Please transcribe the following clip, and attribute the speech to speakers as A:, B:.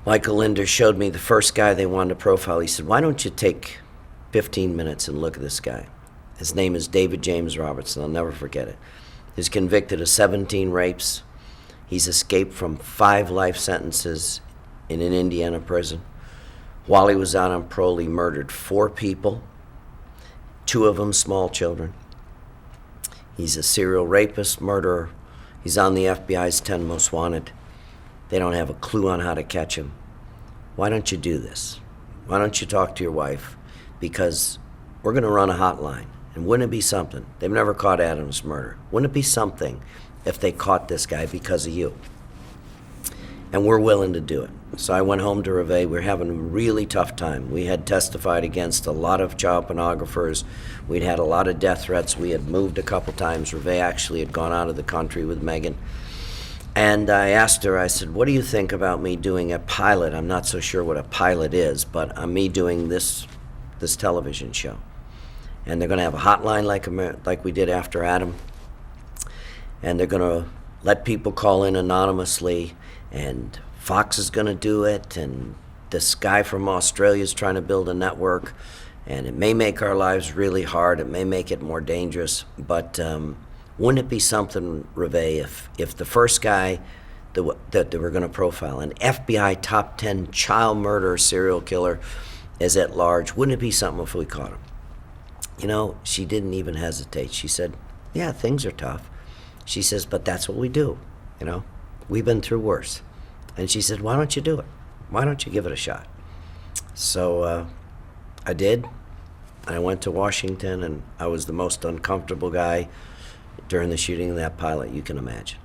A: Michael Linder showed me the first guy they wanted to profile. He said, why don't you take 15 minutes and look at this guy? His name is David James Robertson. I'll never forget it. He's convicted of 17 rapes. He's escaped from 5 life sentences in an Indiana prison. While he was out on parole, he murdered 4 people, 2 of them small children. He's a serial rapist, murderer. He's on the FBI's 10 most wanted. They don't have a clue on how to catch him. Why don't you do this? Why don't you talk to your wife? Because we're going to run a hotline. And wouldn't it be something? They've never caught Adam's murder. Wouldn't it be something if they caught this guy because of you? And we're willing to do it. So I went home to Reve. We were having a really tough time. We had testified against a lot of child pornographers. We'd had a lot of death threats. We had moved a couple times. Reve actually had gone out of the country with Megan. And I asked her, I said, what do you think about me doing a pilot? I'm not so sure what a pilot is, but me doing this television show. And they're going to have a hotline like we did after Adam. And they're going to let people call in anonymously. And Fox is going to do it. And this guy from Australia is trying to build a network. And it may make our lives really hard. It may make it more dangerous. But wouldn't it be something, Reve, if the first guy that they were going to profile, an FBI top 10 child murderer serial killer, is at large, wouldn't it be something if we caught him? You know, she didn't even hesitate. She said, yeah, things are tough. She says, but that's what we do, you know. We've been through worse. And she said, why don't you do it? Why don't you give it a shot? So I did. I went to Washington, and I was the most uncomfortable guy during the shooting of that pilot you can imagine.